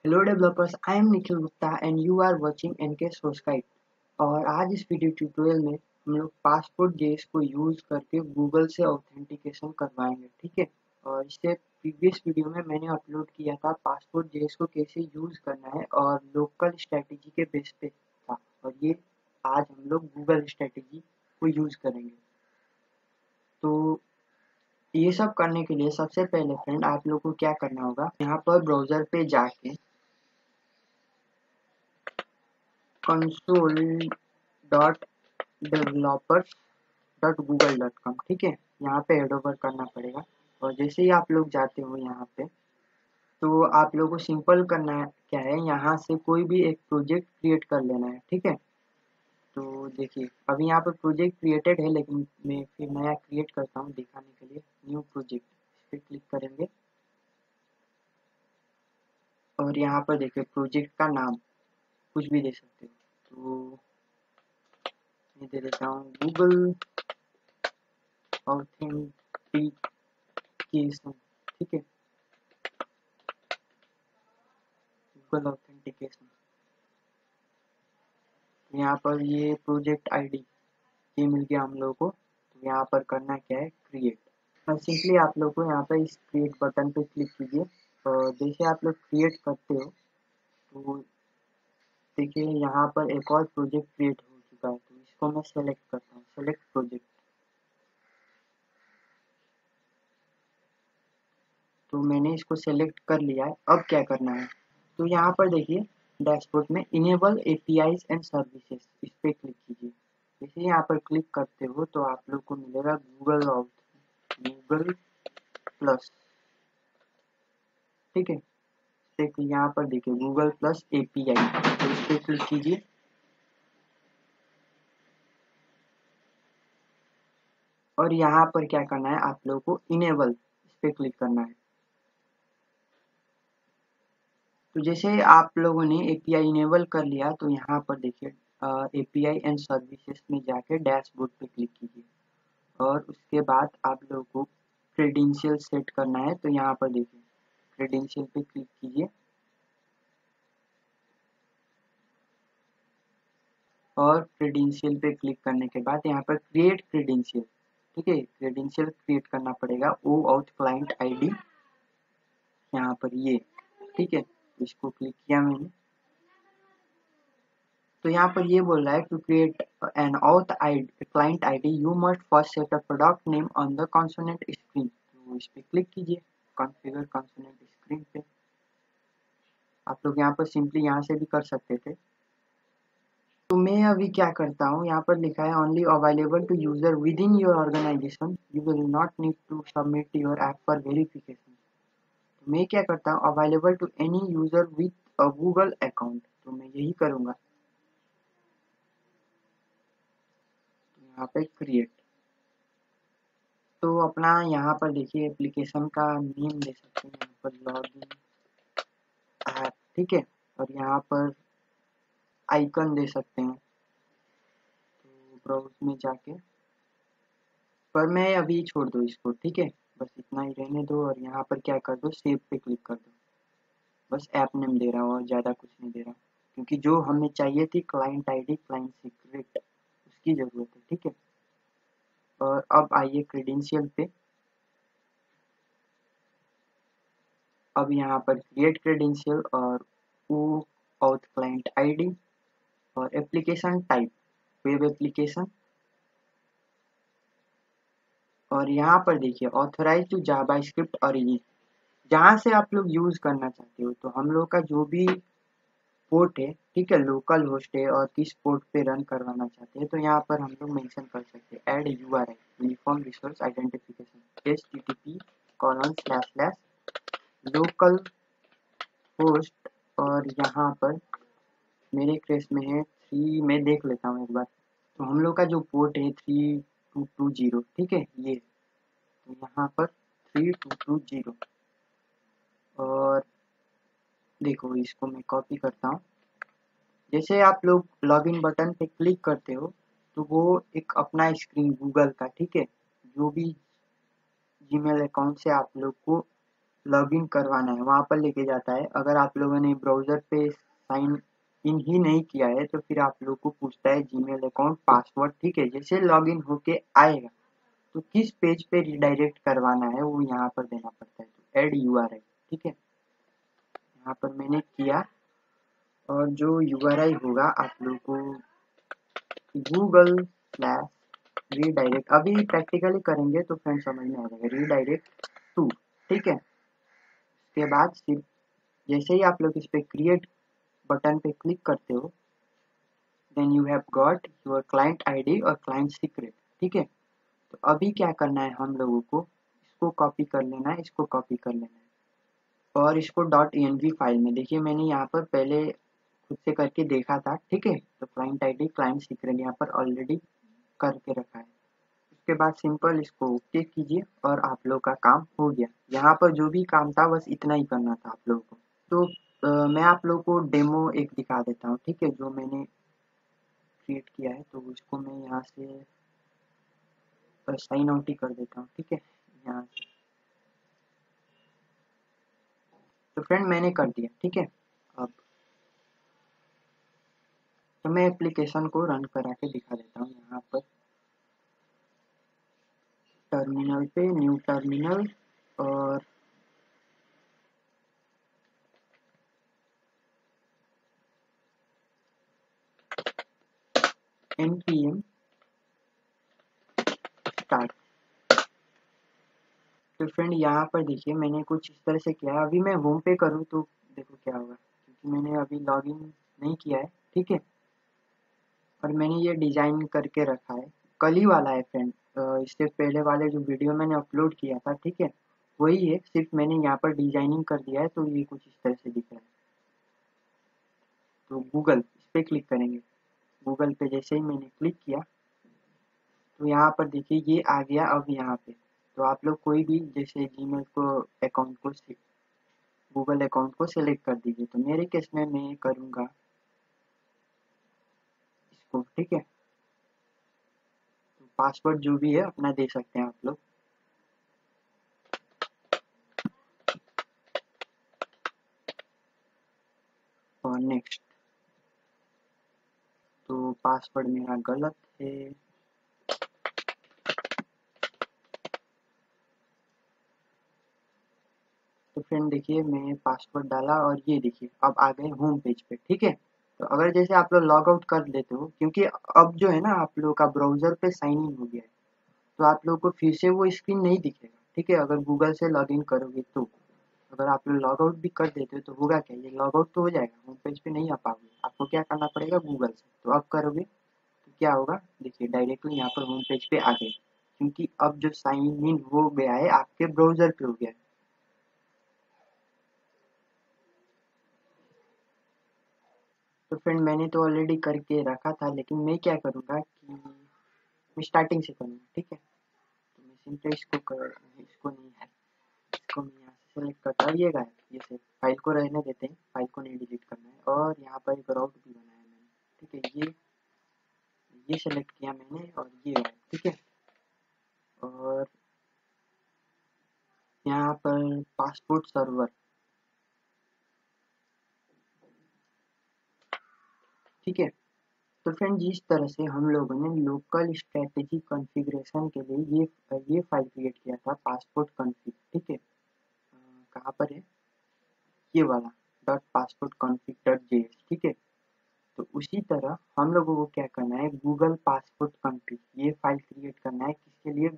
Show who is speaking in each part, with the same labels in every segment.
Speaker 1: Hello developers, I am Nikhil Gupta and you are watching NK source guide. और आज इस video tutorial में हम लोग पासपोर्ट जेएस को यूज करके गूगल से ऑथेंटिकेशन करवाएंगे, ठीक है। और इससे प्रीवियस वीडियो में मैंने अपलोड किया था पासपोर्ट जेएस को कैसे यूज करना है और लोकल स्ट्रेटेजी के बेस पे था। और ये आज हम लोग गूगल स्ट्रेटेजी को यूज करेंगे। तो ये सब करने के लिए सबसे पहले फ्रेंड आप लोग को क्या करना होगा, यहाँ पर ब्राउजर पे जाके console.developers.google.com, ठीक है, यहाँ पे हेड ओवर करना पड़ेगा। और जैसे ही आप लोग जाते हो यहाँ पे, तो आप लोगों को सिंपल करना है क्या है, यहाँ से कोई भी एक प्रोजेक्ट क्रिएट कर लेना है, ठीक है। तो देखिए अभी यहाँ पर प्रोजेक्ट क्रिएटेड है, लेकिन मैं फिर नया क्रिएट करता हूँ दिखाने के लिए। न्यू प्रोजेक्ट इस पर क्लिक करेंगे और यहाँ पर देखिए प्रोजेक्ट का नाम कुछ भी दे सकते हो। तो मैं दे देता हूँ गूगल ऑथेंटिकेशन, ठीक है, गूगल ऑथेंटिकेशन। यहाँ पर ये प्रोजेक्ट आईडी ये मिल गया हम लोगों को। तो यहाँ पर करना क्या है, क्रिएट। और सिंपली आप लोग को यहाँ पर इस क्रिएट बटन पे क्लिक कीजिए। और जैसे आप लोग क्रिएट करते हो तो देखिए यहाँ पर एक और प्रोजेक्ट क्रिएट हो चुका है। तो इसको मैं सेलेक्ट करता हूँ, सेलेक्ट प्रोजेक्ट। तो मैंने इसको सेलेक्ट कर लिया है। अब क्या करना है, तो यहाँ पर देखिए डैशबोर्ड में इनेबल एपीआईज एंड सर्विसेज इस पे क्लिक कीजिए। जैसे यहाँ पर क्लिक करते हो तो आप लोग को मिलेगा गूगल प्लस, ठीक है। देखिए यहाँ पर देखिए गूगल प्लस एपीआई, तो इस पे क्लिक कीजिए। और यहाँ पर क्या करना है, आप लोगों को इनेबल इस पे क्लिक करना है। तो जैसे आप लोगों ने एपीआई इनेबल कर लिया तो यहाँ पर देखिए एपीआई एंड सर्विसेज में जाके डैशबोर्ड पे क्लिक कीजिए। और उसके बाद आप लोगों को क्रेडेंशियल सेट करना है। तो यहाँ पर देखिए क्रेडेंशियल पे क्लिक कीजिए। और क्रेडेंशियल पे क्लिक करने के बाद यहाँ पर क्रिएट क्रेडेंशियल, ठीक है, क्रेडेंशियल क्रिएट करना पड़ेगा। ओ आउट क्लाइंट आईडी यहाँ पर ये, ठीक है, इसको क्लिक किया मैंने। तो यहाँ पर ये बोल रहा है to create an auth ID client ID you must first set a product name on the consonant screen. तो इस पे क्लिक कीजिए, कॉन्फ़िगर कंसोनेंट स्क्रीन पे। आप लोग यहाँ पर सिंपली यहाँ से भी कर सकते थे। तो मैं अभी क्या करता हूँ, यहाँ पर लिखा है only available to user within your organization, you will not need to submit your app for verification. तो मैं क्या करता हूँ, available to any user with a Google account, तो मैं यही करूँगा। तो यहाँ पे क्रिएट, तो अपना यहाँ पर देखिए एप्लीकेशन का नेम दे सकते हैं, यहाँ पर लॉगिन ऐप, ठीक है। और यहाँ पर आइकन दे सकते हैं। तो ब्राउज में जाके, पर मैं अभी छोड़ दो इसको, ठीक है, बस इतना ही रहने दो। और यहाँ पर क्या कर दो, सेव पे क्लिक कर दो। बस ऐप नेम दे रहा हूँ और ज़्यादा कुछ नहीं दे रहा, क्योंकि जो हमें चाहिए थी क्लाइंट आईडी क्लाइंट सीक्रेट, उसकी ज़रूरत है, ठीक है। और अब आइए क्रेडेंशियल पे। अब यहाँ पर क्रिएट क्रेडेंशियल और ओ आउथ क्लाइंट आईडी और एप्लीकेशन टाइप वेब एप्लीकेशन। और यहाँ पर देखिए ऑथराइज टू जावास्क्रिप्ट ओरिजिन, जहाँ से आप लोग यूज करना चाहते हो। तो हम लोग का जो भी पोर्ट है, ठीक है, लोकल होस्ट है और किस पोर्ट पे रन करवाना चाहते हैं, तो यहाँ पर हम लोग मेंशन कर सकते हैं add URL uniform resource identification http:// local host. और यहाँ पर मेरे केस में है 3, मैं देख लेता हूँ एक बार। तो हम लोग का जो पोर्ट है 3220, ठीक है, ये। तो यहाँ पर 3220। और देखो इसको मैं कॉपी करता हूँ। जैसे आप लोग लॉगिन बटन पे क्लिक करते हो तो वो एक अपना स्क्रीन गूगल का, ठीक है, जो भी जीमेल अकाउंट से आप लोग को लॉगिन करवाना है वहाँ पर लेके जाता है। अगर आप लोगों ने ब्राउज़र पे साइन इन ही नहीं किया है तो फिर आप लोग को पूछता है जीमेल अकाउंट पासवर्ड, ठीक है। जैसे लॉगिन होके आएगा तो किस पेज पे रिडायरेक्ट करवाना है वो यहाँ पर देना पड़ता है, तो ऐड यूआरएल, ठीक है। यहाँ पर मैंने किया और जो यूआरएल होगा आप लोग को गूगल/रीडायरेक्ट, अभी प्रैक्टिकली करेंगे तो फ्रेंड समझ में आ जाएगा, रीडायरेक्ट टू, ठीक है। उसके बाद सिर्फ जैसे ही आप लोग इस पे क्रिएट बटन पे क्लिक करते हो then you have got your client ID और क्लाइंट सीक्रेट, ठीक है। तो अभी क्या करना है हम लोगों को, इसको कॉपी कर लेना है, इसको कॉपी कर लेना है और इसको .env फाइल में, देखिए मैंने यहाँ पर पहले खुद से करके देखा था, ठीक है। तो क्लाइंट आईडी क्लाइंट सीक्रेट यहाँ पर ऑलरेडी करके रखा है। उसके बाद सिंपल इसको ओके कीजिए और आप लोग का काम हो गया। यहाँ पर जो भी काम था बस इतना ही करना था आप लोगों को। तो मैं आप लोगों को डेमो एक दिखा देता हूँ, ठीक है, जो मैंने क्रिएट किया है। तो इसको मैं यहाँ से साइन आउट ही कर देता हूँ, ठीक है, यहाँ से। तो फ्रेंड मैंने कर दिया, ठीक है। अब तो मैं एप्लीकेशन को रन करा के दिखा देता हूँ। यहाँ पर टर्मिनल पे न्यू टर्मिनल और npm स्टार्ट। तो फ्रेंड यहाँ पर देखिए मैंने कुछ इस तरह से किया है। अभी मैं होम पे करूँ तो देखो क्या होगा, क्योंकि मैंने अभी लॉगिन नहीं किया है, ठीक है। और मैंने ये डिजाइन करके रखा है, कल ही वाला है फ्रेंड। इससे पहले वाले जो वीडियो मैंने अपलोड किया था, ठीक है, वही है, सिर्फ मैंने यहाँ पर डिजाइनिंग कर दिया है। तो ये कुछ इस तरह से दिख रहा है। तो गूगल इस पर क्लिक करेंगे। गूगल पे जैसे ही मैंने क्लिक किया तो यहाँ पर देखिए ये आ गया। अब यहाँ पे तो आप लोग कोई भी जैसे जीमेल को अकाउंट को गूगल अकाउंट को सिलेक्ट कर दीजिए। तो मेरे केस में मैं करूँगा इसको, ठीक है। तो पासवर्ड जो भी है अपना दे सकते हैं आप लोग। और नेक्स्ट, तो पासवर्ड मेरा गलत है। तो फ्रेंड देखिए मैं पासवर्ड डाला और ये देखिए अब आ गए होम पेज पे, ठीक है। तो अगर जैसे आप लोग लॉग आउट कर लेते हो, क्योंकि अब जो है ना आप लोग का ब्राउजर पे साइन इन हो गया है, तो आप लोग को फिर से वो स्क्रीन नहीं दिखेगा, ठीक है। अगर गूगल से लॉग इन करोगे तो अगर आप लोग लॉग आउट भी कर देते हो तो होगा क्या, ये लॉग आउट तो हो जाएगा, होम पेज पे नहीं आ पाओगे। आपको क्या करना पड़ेगा, गूगल से। तो अब करोगे तो क्या होगा, देखिए डायरेक्टली यहाँ पर होम पेज पे आ गए, क्योंकि अब जो साइन इन हो गया है आपके ब्राउजर पे हो गया है। तो फ्रेंड मैंने तो ऑलरेडी करके रखा था, लेकिन मैं क्या करूँगा कि मैं स्टार्टिंग से करूँगा, ठीक है। तो मैं सिंपली इसको नहीं है, इसको मैं यहाँ से सेलेक्ट करता हूँ। ये गायब, ये से फाइल को रहने देते हैं, फाइल को नहीं डिलीट करना है। और यहाँ पर एक राउट भी बनाया मैंने, ठीक है। ये सेलेक्ट किया मैंने और ये गायब, ठीक है। और यहाँ पर पासपोर्ट सर्वर, ठीक है। तो फ्रेंड जिस तरह से हम लोगों ने लोकल स्ट्रेटेजी कॉन्फ़िगरेशन के लिए ये फाइल क्रिएट किया था पासपोर्ट कॉन्फ़िग, ठीक है। कहाँ पर है, ये वाला .passportconfig.js, ठीक है। तो उसी तरह हम लोगों को क्या करना है, गूगल पासपोर्ट कॉन्फ़िग ये फाइल क्रिएट करना है। किसके लिए,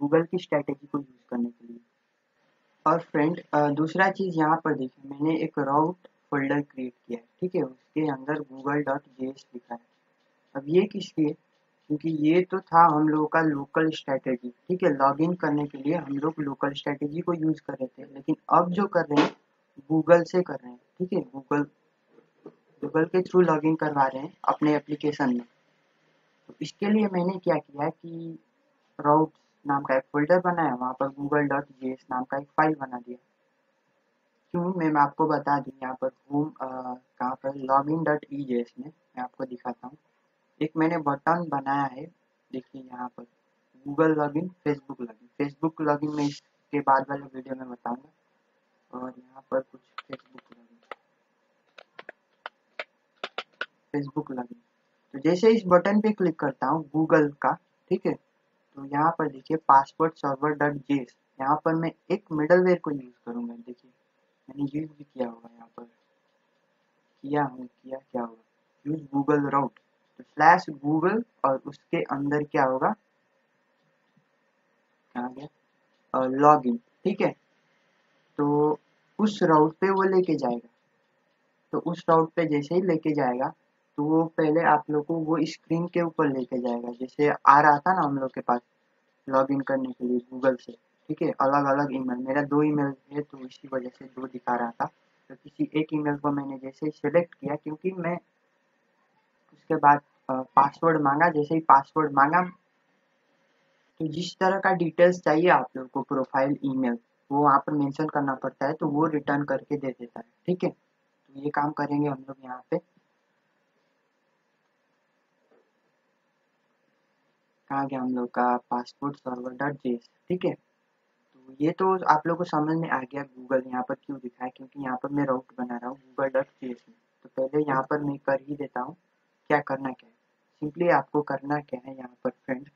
Speaker 1: गूगल की स्ट्रेटेजी को यूज़ करने के लिए। और फ्रेंड दूसरा चीज़ यहाँ पर देखिए मैंने एक राउट फोल्डर क्रिएट किया है, ठीक है। उसके अंदर google.js लिखा है। अब ये किस लिए, क्योंकि ये तो था हम लोगों का लोकल स्ट्रेटेजी, ठीक है। लॉगिन करने के लिए हम लोग लोकल स्ट्रेटेजी को यूज़ कर रहे थे, लेकिन अब जो कर रहे हैं गूगल से कर रहे हैं, ठीक है। गूगल के थ्रू लॉगिन करवा रहे हैं अपने एप्लीकेशन में। तो इसके लिए मैंने क्या किया कि राउट नाम का एक फोल्डर बनाया, वहाँ पर google.js नाम का एक फाइल बना दिया। क्यों, मैं आपको बता दूँ। यहाँ पर होम कहाँ पर login.ejs में मैं आपको दिखाता हूँ। एक मैंने बटन बनाया है, देखिए यहाँ पर Google login, Facebook login. Facebook login में उसके बाद वाले वीडियो में बताऊंगा। और यहाँ पर कुछ फेसबुक लॉगिन। तो जैसे इस बटन पे क्लिक करता हूँ गूगल का, ठीक है, तो यहाँ पर देखिए पासवर्ड सर्वर डॉट जेएस, यहाँ पर मैं एक मिडलवेयर को यूज करूंगा। देखिए मैंने यूज भी किया होगा, यहाँ पर किया क्या होगा, यूज गूगल राउट, तो स्लैश गूगल और उसके अंदर क्या होगा, कहाँ गया, लॉगिन, ठीक है। तो उस राउट पे वो लेके जाएगा, तो उस राउट पे जैसे ही लेके जाएगा तो वो पहले आप लोग को वो स्क्रीन के ऊपर लेके जाएगा, जैसे आ रहा था ना हम लोग के पास लॉगिन करने के लिए गूगल से, ठीक है। अलग अलग ईमेल, मेरा 2 ईमेल है तो इसी वजह से 2 दिखा रहा था। तो किसी एक ईमेल को मैंने जैसे ही सिलेक्ट किया, क्योंकि मैं उसके बाद पासवर्ड मांगा, जैसे ही पासवर्ड मांगा तो जिस तरह का डिटेल्स चाहिए आप लोग को, प्रोफाइल ईमेल, वो वहाँ पर मेंशन करना पड़ता है, तो वो रिटर्न करके दे देता है, ठीक है। तो ये काम करेंगे हम लोग यहाँ पे, कहाँ गया हम लोग का पासपोर्ट सर्वर डॉट जेएस, ठीक है। तो ये तो आप लोग को समझ में आ गया गूगल यहाँ पर क्यों दिखा है, क्योंकि यहाँ पर मैं राउट बना रहा हूँ गूगल डॉट जेएस में। तो पहले यहाँ पर मैं कर ही देता हूँ, क्या करना क्या है, सिंपली आपको करना क्या है यहाँ पर फ्रेंड,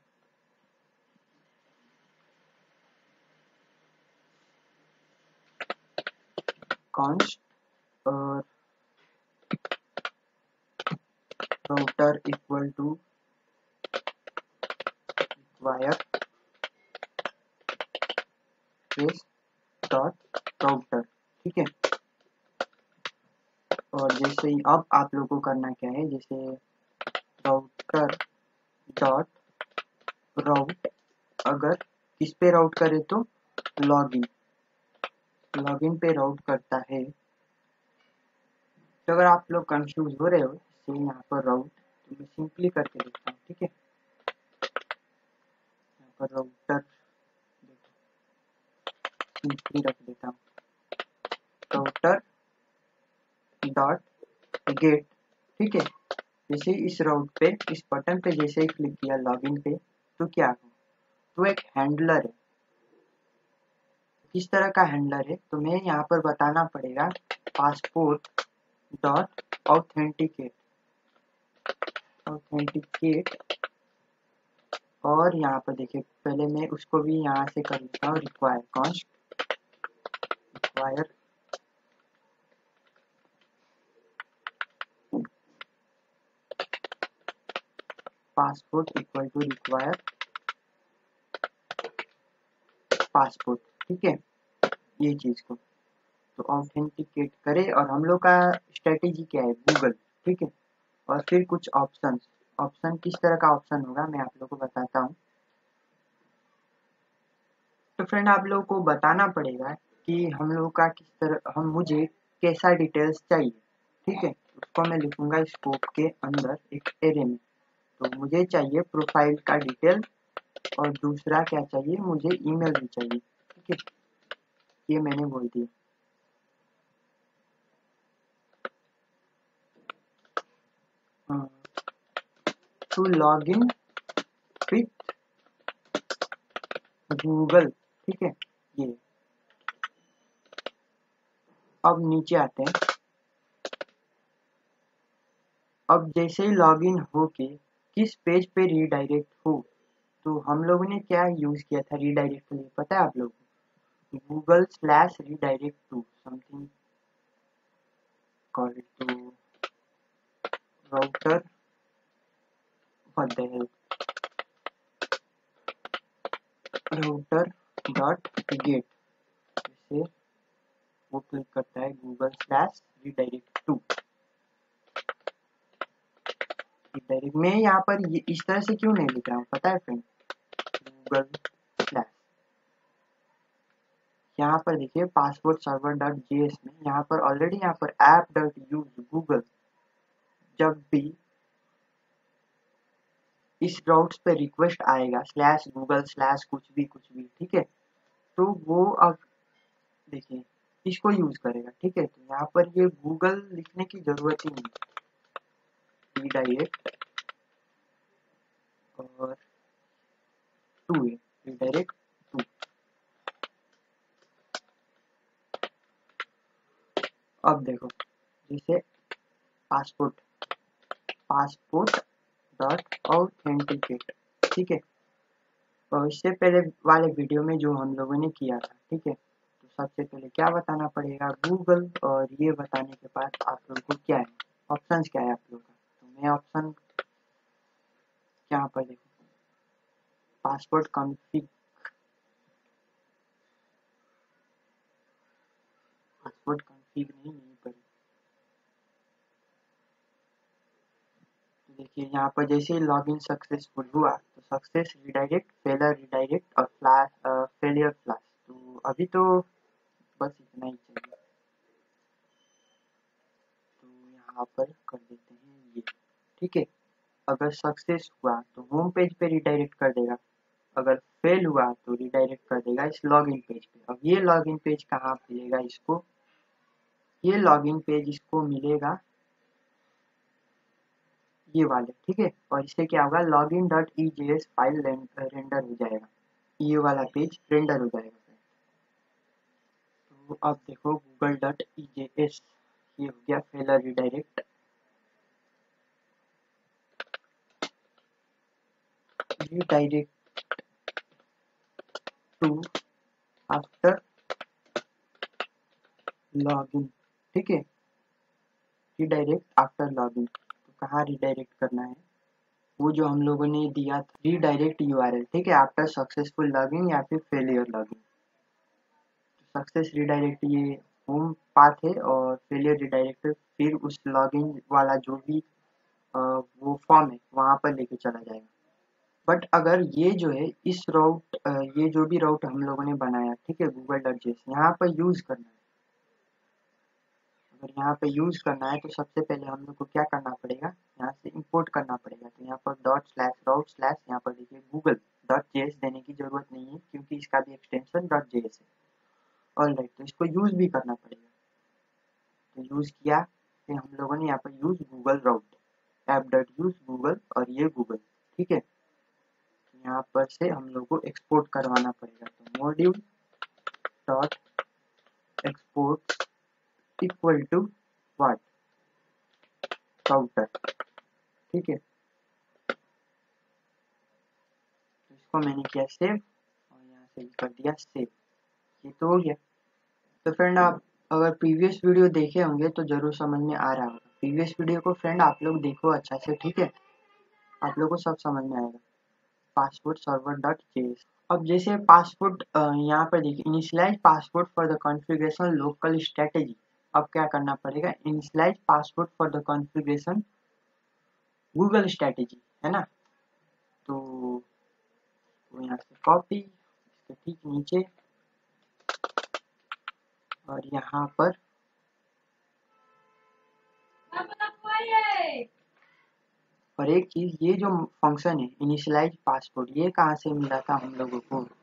Speaker 1: कॉन्स्ट और router equal to wire trace dot router, ठीक है। और जैसे ही अब आप लोग को करना क्या है, जैसे राउटर डॉट राउट, अगर किस पे राउट करे तो लॉगिन, लॉगिन पे राउट करता है। तो अगर आप लोग कंफ्यूज हो रहे हो जैसे यहाँ पर राउट, तो मैं सिंपली करके देखता हूँ, ठीक है। यहाँ पर राउटर सिंपली रख देता हूँ, राउटर डॉट गेट, ठीक है। जैसे इस राउट पे, इस बटन पे जैसे ही क्लिक किया लॉगिन पे, तो क्या हो, तो एक हैंडलर है। किस तरह का हैंडलर है, तो मैं यहाँ पर बताना पड़ेगा पासपोर्ट डॉट ऑथेंटिकेट, ऑथेंटिकेट। और यहाँ पर देखिए पहले मैं उसको भी यहाँ से कर लेता हूँ require, const require passport equal to require passport, ठीक है, ये चीज को तो ऑथेंटिकेट करे। और हम लोग का स्ट्रेटेजी क्या है, गूगल, ठीक है। और फिर कुछ ऑप्शन, ऑप्शन किस तरह का ऑप्शन होगा मैं आप लोग को बताता हूँ। तो फ्रेंड आप लोग को बताना पड़ेगा कि हम लोग का किस तरह, हम मुझे कैसा डिटेल्स चाहिए, ठीक है। उसको मैं लिखूंगा स्कोप के अंदर एक एरे में। तो मुझे चाहिए प्रोफाइल का डिटेल, और दूसरा क्या चाहिए, मुझे ईमेल भी चाहिए, ठीक है। ये मैंने बोल दिया। To log in with Google, ठीक है। ये अब नीचे आते हैं। अब जैसे ही लॉगिन होके किस पेज पे रीडायरेक्ट हो, तो हम लोगों ने क्या यूज किया था रीडायरेक्ट के लिए, पता है आप लोगों को, Google slash redirect to something call it to router, what the hell, router dot get, जैसे वो क्लिक करता है Google slash redirect to, redirect. मैं यहाँ पर ये इस तरह से क्यों नहीं लिख रहा हूँ पता है फ्रेंड, गूगल स्लैश, यहाँ पर देखिए पासवर्ड सर्वर डॉट जेएस में यहाँ पर ऑलरेडी यहाँ पर ऐप डॉट यूज गूगल, जब भी इस राउट्स पे रिक्वेस्ट आएगा स्लैश गूगल स्लैश कुछ भी, ठीक है, तो वो अब देखिए इसको यूज करेगा, ठीक है। तो यहाँ पर ये गूगल लिखने की जरूरत ही नहीं, रीडायरेक्ट और टू है, रीडायरेक्ट टू, अब देखो जैसे पासपोर्ट डॉट ऑथेंटिकेट, ठीक है। और इससे पहले वाले वीडियो में जो हम लोगों ने किया था, ठीक है, तो सबसे पहले क्या बताना पड़ेगा, गूगल, और ये बताने के बाद आप लोगों को क्या है, ऑप्शंस क्या है आप लोगों का। तो मैं ऑप्शन यहाँ पर देखो, पासपोर्ट कॉन्फ़िग, पासपोर्ट कॉन्फ़िग नहीं, यहीं पर देखिए, यहाँ पर जैसे लॉगिन सक्सेसफुल हुआ तो सक्सेस रिडायरेक्ट, फेलर रिडायरेक्ट और फ्लैश, फेलियर फ्लैश। तो अभी तो बस इतना ही चाहिए, तो यहाँ पर कर देते हैं ये, ठीक है। अगर सक्सेस हुआ तो होम पेज पे रिडायरेक्ट कर देगा, अगर फेल हुआ तो रिडायरेक्ट कर देगा इस लॉगिन पेज पे। अब ये लॉगिन पेज कहाँ मिलेगा इसको, ये लॉगिन पेज इसको मिलेगा ये वाले, ठीक है। और इससे क्या होगा, लॉगिन डॉट ईजेएस फाइल रेंडर हो जाएगा, ये वाला पेज रेंडर हो जाएगा। तो अब देखो गूगल डॉट ईजेएस, ये हो गया failure redirect, redirect to after login, ठीक है, रिडायरेक्ट आफ्टर लॉगिन। तो कहाँ रिडायरेक्ट करना है, वो जो हम लोगों ने दिया था रिडायरेक्ट यूआरएल, ठीक है, आफ्टर सक्सेसफुल लॉगिन या फिर फेलियर लॉगिन। तो सक्सेस रिडायरेक्ट ये होम पाथ है, और फेलियर रिडायरेक्ट फिर उस लॉगिन वाला जो भी वो फॉर्म है वहाँ पर लेके चला जाएगा। बट अगर ये जो है इस राउट, ये जो भी राउट हम लोगों ने बनाया, ठीक है, गूगल डॉट जेएस यहाँ पर यूज करना है, अगर यहाँ पे यूज करना है तो सबसे पहले हम लोग को क्या करना पड़ेगा, यहाँ से इंपोर्ट करना पड़ेगा। तो यहाँ पर डॉट स्लैश राउट स्लैश, यहाँ पर देखिए गूगल डॉट जेएस देने की जरूरत नहीं है क्योंकि इसका भी एक्सटेंशन डॉट जेएस है। ऑलराइट, तो इसको यूज भी करना पड़ेगा, तो यूज किया, फिर हम लोगों ने यहाँ पर यूज गूगल राउट, ऐप डॉट यूज गूगल, और ये गूगल, ठीक है। यहाँ पर से हम लोग को एक्सपोर्ट करवाना पड़ेगा, तो module dot export equal to what, router, ठीक है। तो इसको मैंने किया सेव, और यहाँ से भी कर दिया सेव, ये तो हो गया। तो फ्रेंड आप अगर प्रीवियस वीडियो देखे होंगे तो जरूर समझ में आ रहा होगा, प्रीवियस वीडियो को फ्रेंड आप लोग देखो अच्छा से, ठीक है, आप लोग को सब समझ में आएगा। पासपोर्ट सर्वर डॉट जेएस, अब जैसे पासपोर्ट यहाँ पर देखिए, initialize passport for the configuration local strategy. अब क्या करना पड़ेगा, initialize passport for the configuration Google strategy, है ना। तो यहाँ से कॉपी, इसके ठीक नीचे, और यहाँ पर और एक चीज, ये जो फंक्शन है इनिशियलाइज पासपोर्ट, ये कहाँ से मिला था हम लोगों को, तो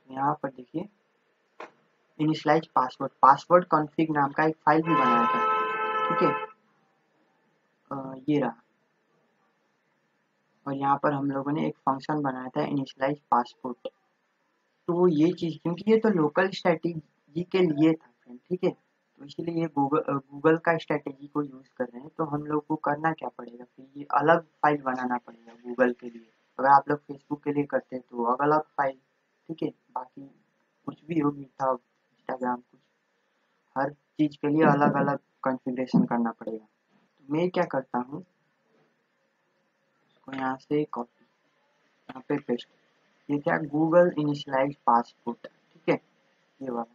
Speaker 1: यहाँ पर देखिए इनिशियलाइज पासवर्ड, पासवर्ड कॉन्फ़िग नाम का एक फाइल भी बनाया था, ठीक है, ये रहा। और यहाँ पर हम लोगों ने एक फंक्शन बनाया था इनिशियलाइज पासपोर्ट। तो ये चीज़, क्योंकि ये तो लोकल स्ट्रेटेजी के लिए था फ्रेंड, ठीक है, तो इसलिए ये गूगल का स्ट्रेटेजी को यूज़ कर रहे हैं। तो हम लोग को करना क्या पड़ेगा, फिर ये अलग फाइल बनाना पड़ेगा गूगल के लिए। अगर आप लोग फेसबुक के लिए करते हैं तो अलग फाइल, ठीक है, बाकी कुछ भी हो, गिटहब, इंस्टाग्राम, कुछ हर चीज़ के लिए अलग अलग कॉन्फ़िगरेशन करना पड़ेगा। तो मैं क्या करता हूँ, इसको यहाँ से कॉपी, यहाँ पे पेस्ट, ये क्या, गूगल इनिशियलाइज पासपोर्ट, ठीक है, ये वाला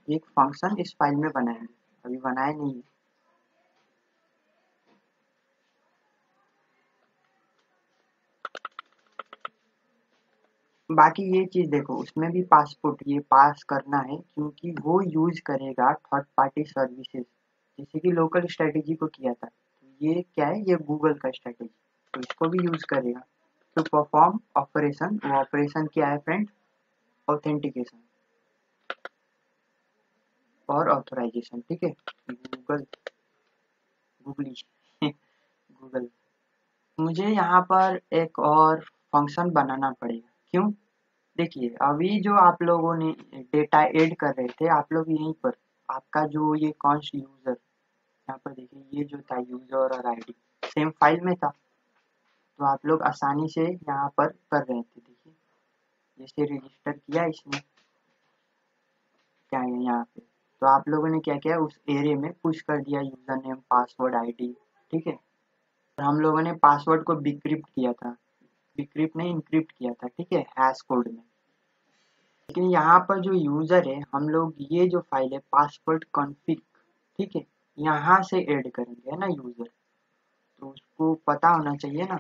Speaker 1: एक फंक्शन इस फाइल में बनाएंगे, अभी बनाए नहीं है। बाकी ये चीज देखो, उसमें भी पासपोर्ट ये पास करना है क्योंकि वो यूज करेगा थर्ड पार्टी सर्विसेज, जैसे कि लोकल स्ट्रेटेजी को किया था। तो ये क्या है, ये गूगल का स्ट्रेटेजी, तो इसको भी यूज करेगा टू परफॉर्म ऑपरेशन। वो ऑपरेशन क्या है फ्रेंड, ऑथेंटिकेशन और ऑथराइजेशन, ठीक है, गूगल गूगली गूगल। मुझे यहाँ पर एक और फंक्शन बनाना पड़ेगा, क्यों, देखिए अभी जो आप लोगों ने डेटा ऐड कर रहे थे, आप लोग यहीं पर आपका जो ये कॉन्स्ट यूजर, यहाँ पर देखिए ये जो था यूजर और आईडी सेम फाइल में था, तो आप लोग आसानी से यहाँ पर कर रहे थे। देखिए जैसे रजिस्टर किया इसने, क्या है यहाँ पे, तो आप लोगों ने क्या किया, उस एरे में पुश कर दिया यूजर नेम पासवर्ड आईडी, ठीक है। और हम लोगों ने पासवर्ड को डिक्रिप्ट किया था, डिक्रिप्ट नहीं इंक्रिप्ट किया था, ठीक है, हैश कोड में। लेकिन यहाँ पर जो यूजर है, हम लोग ये जो फाइल है पासवर्ड कॉन्फिग, ठीक है, यहाँ से ऐड करेंगे, है ना यूजर, तो उसको पता होना चाहिए ना।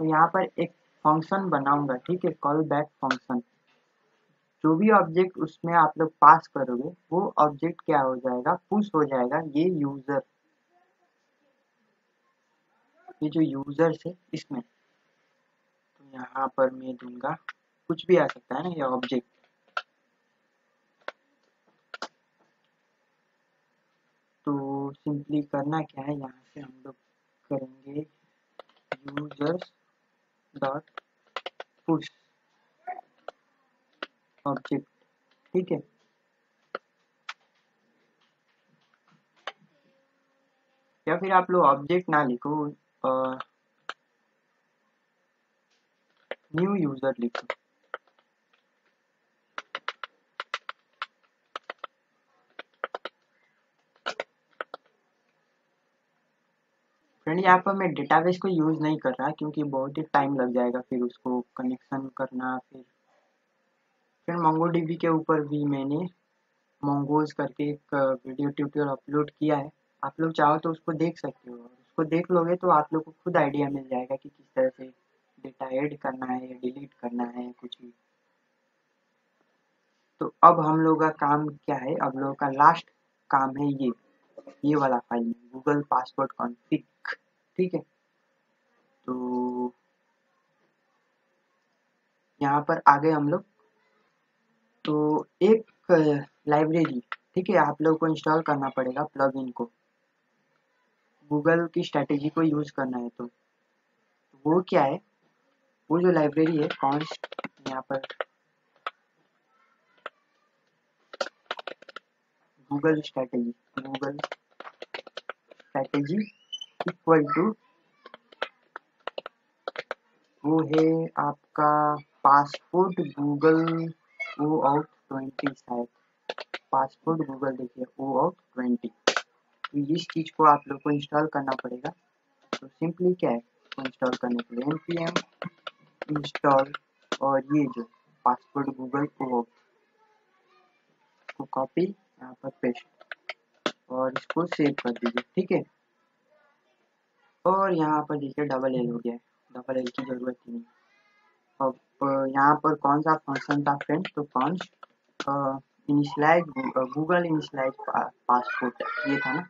Speaker 1: तो यहाँ पर एक फंक्शन बनाऊंगा, ठीक है, कॉल बैक फंक्शन। जो भी ऑब्जेक्ट उसमें आप लोग पास करोगे वो ऑब्जेक्ट क्या हो जाएगा, पुश हो जाएगा ये यूजर, ये जो यूजर है इसमें। तो यहाँ पर मैं दूंगा, कुछ भी आ सकता है ना ये ऑब्जेक्ट। तो सिंपली करना क्या है, यहाँ से हम लोग करेंगे यूजर्स डॉट पुश ऑब्जेक्ट, ठीक है। या फिर आप लोग ऑब्जेक्ट ना लिखो, न्यू यूजर लिखो। फ्रेंड यहाँ पर मैं डेटाबेस को यूज नहीं कर रहा क्योंकि बहुत ही टाइम लग जाएगा फिर उसको कनेक्शन करना। फिर मोंगोडीबी के ऊपर भी मैंने मोंगोज करके एक वीडियो ट्यूटोरियल अपलोड किया है, आप लोग चाहो तो उसको देख सकते हो। उसको देख लोगे तो आप लोग को खुद आइडिया मिल जाएगा कि किस तरह से डेटा ऐड करना है या डिलीट करना है कुछ भी। तो अब हम लोग का काम क्या है, अब लोग का लास्ट काम है ये वाला फाइल में गूगल पासवर्ड कॉन्फिग, ठीक है। तो यहाँ पर आ गए हम लोग। तो एक लाइब्रेरी, ठीक है, आप लोग को इंस्टॉल करना पड़ेगा प्लगइन को, गूगल की स्ट्रैटेजी को यूज करना है। तो वो क्या है, वो जो लाइब्रेरी है कॉन्स्ट, यहाँ पर गूगल स्ट्रैटेजी इक्वल टू, वो है आपका पासपोर्ट गूगल ओ आउट 20, शायद पासपोर्ट गूगल, देखिए ओ आउट 20। तो इस चीज को आप लोग को इंस्टॉल करना पड़ेगा। तो सिंपली क्या है, इसको इंस्टॉल करने के लिए npm इंस्टॉल, और ये जो पासपोर्ट गूगल ओ आउट को कॉपी यहाँ पर पेस्ट और इसको सेव कर दीजिए, ठीक है। और यहाँ पर देखिए डबल एल हो गया है, डबल एल की जरूरत ही नहीं। अब यहाँ पर कौन सा फंक्शन था फ्रेंड, तो const initialize Google initialize passport, ये था ना।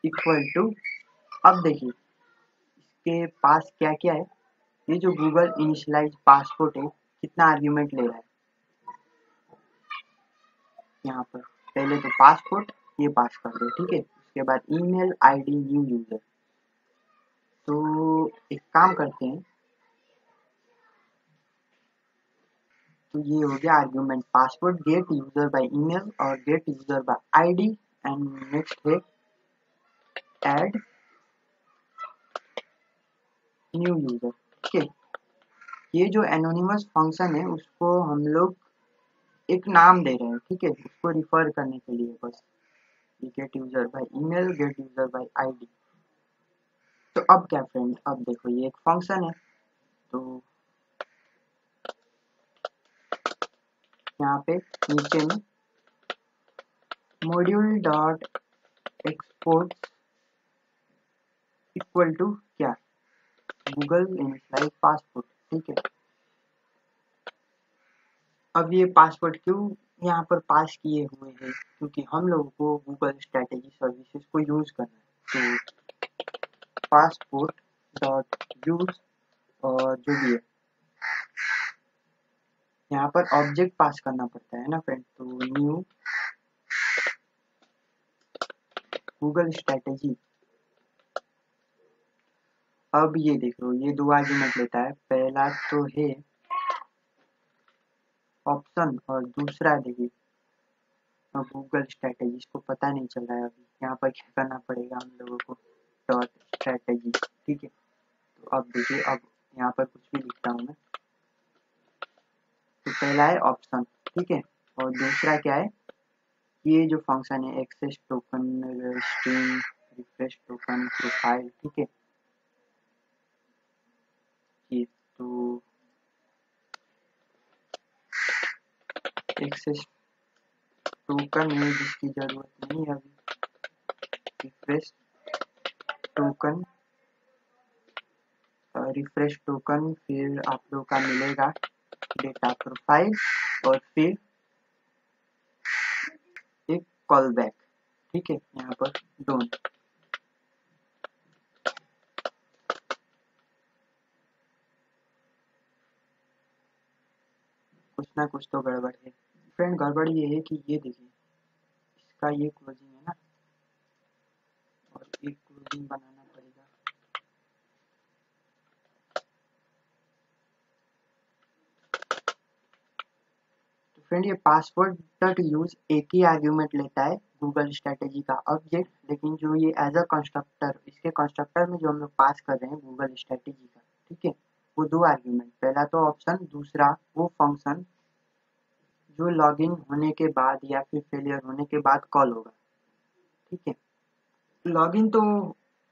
Speaker 1: इक्वल टू, अब देखिए इसके पास क्या क्या है, ये जो गूगल इनिशियलाइज पासपोर्ट है कितना आर्ग्यूमेंट ले रहा है, यहाँ पर पहले तो पासपोर्ट ये पास कर दो, ठीक है। उसके बाद ईमेल आईडी न्यू यूजर। तो एक काम करते हैं, तो ये हो गया argument password get user by email और get user by ID, and next है ऐड न्यू यूजर, ठीक है। ये जो एनोनिमस फंक्शन है उसको हम लोग एक नाम दे रहे हैं, ठीक है, उसको रिफर करने के लिए बस, gate user by email gate user by ID. तो अब क्या फ्रेंड, अब देखो ये एक फंक्शन है, तो यहाँ पे नीचे में module dot export equal to क्या, गूगल इनिशियलाइज पासपोर्ट, ठीक है। अब ये पासवर्ड क्यों यहाँ पर पास किए हुए हैं, क्योंकि हम लोगों को गूगल स्ट्रैटेजी सर्विसेज को यूज करना है। तो पासपोर्ट डॉट यूज, और जो भी है यहाँ पर ऑब्जेक्ट पास करना पड़ता है ना फ्रेंड, तो न्यू गूगल स्ट्रैटेजी अब ये देखो, ये दो आर्ग्यूमेंट लेता है। पहला तो है ऑप्शन और दूसरा देखिए गूगल स्ट्रैटेजी। इसको पता नहीं चल रहा है अभी, यहाँ पर क्या करना पड़ेगा हम लोगों को, डॉट स्ट्रैटेजी। ठीक है, तो अब देखिए, अब यहाँ पर कुछ भी लिखता हूँ मैं, तो पहला है ऑप्शन, ठीक है, और दूसरा क्या है, ये जो फंक्शन है access token, string, refresh token, profile. ठीक है, ये तो एक्सेस टोकन है जिसकी जरूरत नहीं है अभी, रिफ्रेश टोकन, रिफ्रेश टोकन, फिर आप लोग का मिलेगा डेटा प्रोफाइल, और फिर एक कॉल बैक। ठीक है, यहाँ पर डोंट। कुछ ना कुछ तो गड़बड़ है फ्रेंड। गड़बड़ ये है कि ये देखिए, इसका ये क्लोजिंग है ना, और एक क्लोजिंग बनाना पड़ेगा। तो फ्रेंड, ये पासवर्ड डॉट यूज एक ही आर्ग्यूमेंट लेता है गूगल स्ट्रैटेजी का ऑब्जेक्ट, लेकिन जो ये एज अ कंस्ट्रक्टर, इसके कंस्ट्रक्टर में जो हम लोग पास कर रहे हैं गूगल स्ट्रैटेजी का, ठीक है, वो दो आर्ग्यूमेंट, पहला तो ऑप्शन, दूसरा वो फंक्शन जो लॉगिन होने के बाद या फिर फेलियर होने के बाद कॉल होगा। ठीक है, लॉगिन तो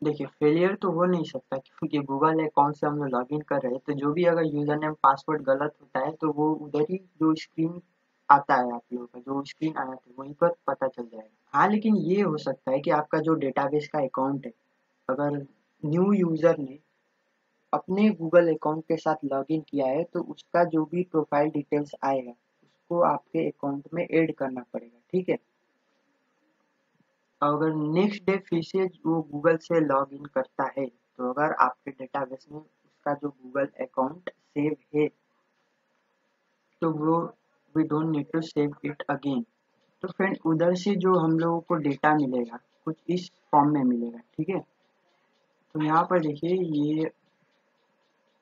Speaker 1: देखिए फेलियर तो हो नहीं सकता, क्योंकि गूगल अकाउंट से हम लोग लॉगिन कर रहे हैं, तो जो भी अगर यूजर नेम पासवर्ड गलत होता है तो वो उधर ही जो स्क्रीन आता है आप लोगों का, जो स्क्रीन आया था वहीं पर पता चल जाएगा। हाँ, लेकिन ये हो सकता है कि आपका जो डेटाबेस का अकाउंट है, अगर न्यू यूजर ने अपने गूगल अकाउंट के साथ लॉगिन किया है, तो उसका जो भी प्रोफाइल डिटेल्स आएगा उसको आपके अकाउंट में ऐड करना पड़ेगा। ठीक है, अगर नेक्स्ट डे फिर से वो गूगल से लॉग इन करता है, तो अगर आपके डेटाबेस में उसका जो गूगल अकाउंट सेव है, तो वो we don't need to save it again. तो फ्रेंड, उधर से जो हम लोगों को डेटा मिलेगा कुछ इस फॉर्म में मिलेगा। ठीक है, तो यहाँ पर देखिए,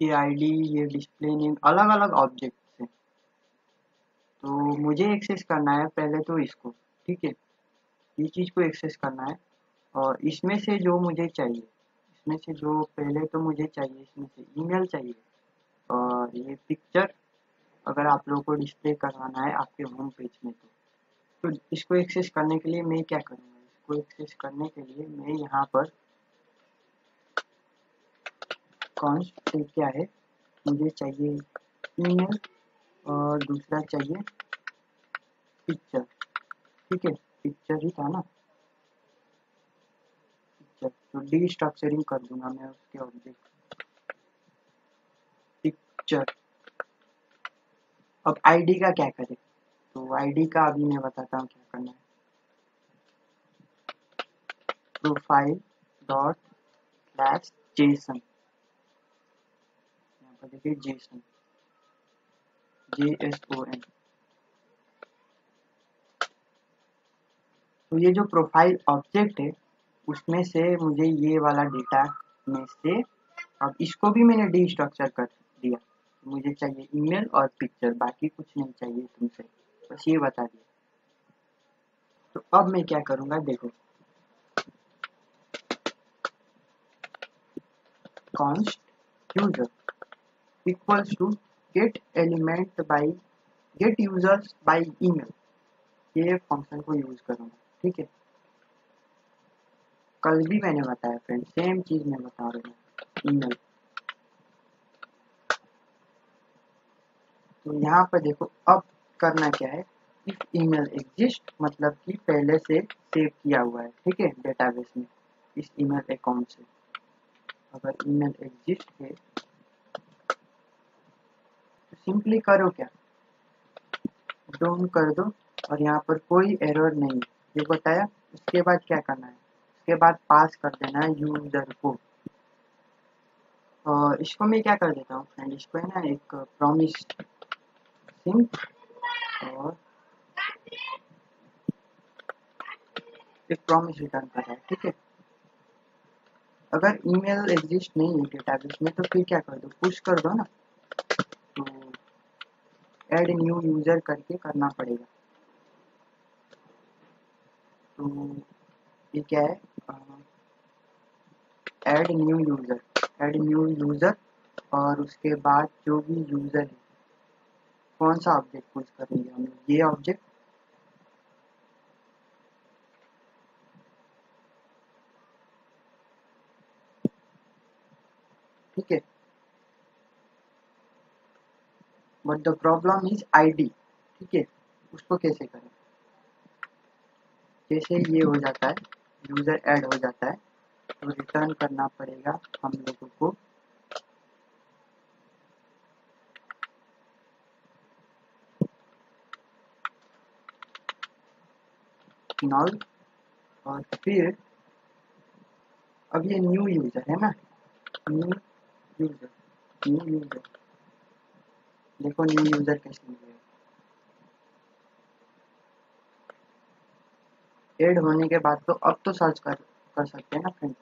Speaker 1: ये आईडी, ये डिस्प्ले नेम, अलग अलग ऑब्जेक्ट है, तो मुझे एक्सेस करना है पहले तो इसको। ठीक है, ये चीज़ को एक्सेस करना है, और इसमें से जो मुझे चाहिए, इसमें से जो पहले तो मुझे चाहिए, इसमें से ईमेल चाहिए, और ये पिक्चर अगर आप लोगों को डिस्प्ले करवाना है आपके होम पेज में, तो इसको एक्सेस करने के लिए मैं क्या करूँगा, इसको एक्सेस करने के लिए मैं यहाँ पर कॉन्स्ट क्या है, मुझे चाहिए ईमेल, और दूसरा चाहिए पिक्चर। ठीक है, पिक्चर ही था ना, पिक्चर, तो डी स्ट्रक्चरिंग कर दूंगा मैं उसके ऑब्जेक्ट पिक्चर। अब आईडी का क्या करें, तो आईडी का अभी मैं बताता हूँ क्या करना है। प्रोफाइल डॉट स्लैश जेसन, यहाँ पर देखिए जेसन, JSON। तो ये जो प्रोफाइल ऑब्जेक्ट है, उसमें से मुझे ये वाला डेटा में से, अब इसको भी मैंने डी स्ट्रक्चर कर दिया, मुझे चाहिए ईमेल और पिक्चर, बाकी कुछ नहीं चाहिए तुमसे, बस ये बता दिया। तो अब मैं क्या करूँगा देखो, const user equals to get element by get users by email, ये फंक्शन को यूज करूँगा। ठीक है, कल भी मैंने बताया फ्रेंड, सेम चीज मैं बता रहा हूँ, ईमेल। तो यहाँ पर देखो, अब करना क्या है, इफ ईमेल एग्जिस्ट, मतलब कि पहले से सेव किया हुआ है, ठीक है, डेटाबेस में इस ईमेल अकाउंट से। अगर ईमेल एग्जिस्ट है तो सिंपली करो क्या, डाउन कर दो, और यहाँ पर कोई एरर नहीं, ये बताया। उसके बाद क्या करना है, उसके बाद पास कर देना है यूजर को। और इसको मैं क्या कर देता हूँ फ्रेंड, इसको है ना एक प्रॉमिस सिंक, और एक प्रॉमिस रिटर्न कर रहा है। ठीक है, अगर ईमेल एग्जिस्ट नहीं है डेटाबेस में तो फिर क्या कर दो, पुश कर दो ना, तो ऐड न्यू यूजर करके करना पड़ेगा। तो ये क्या है, add new user, add new user, और उसके बाद जो भी यूजर है, कौन सा ऑब्जेक्ट पुश करेंगे हम लोग, ये ऑब्जेक्ट, ठीक है। But the problem is ID, ठीक है। उसको कैसे करें, जैसे ये हो जाता है, यूजर ऐड हो जाता है, तो रिटर्न करना पड़ेगा हम लोगों को नल, और फिर अब ये न्यू यूजर है ना, न्यू यूजर, न्यू यूजर, देखो न्यू यूजर कैसे मिलेगा, ऐड होने के बाद तो अब तो सर्च कर सकते हैं ना फ्रेंड।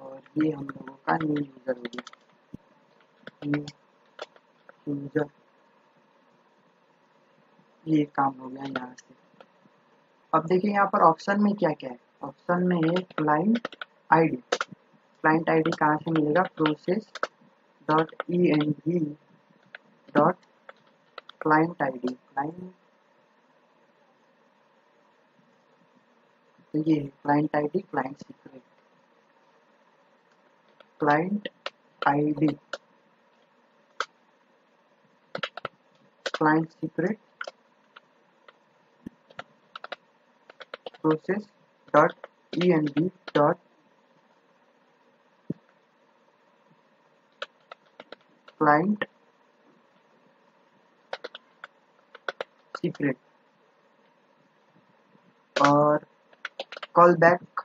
Speaker 1: और ये हम लोगों का न्यू यूजर हो गया, न्यू यूजर, ये काम हो गया यहाँ से। अब देखिए यहाँ पर ऑप्शन में क्या क्या है, ऑप्शन में है क्लाइंट आईडी, क्लाइंट आईडी कहाँ से मिलेगा, process dot E N V dot client ID, client, ये client ID, client secret, client ID, client secret, process dot E N V dot client secret, और call back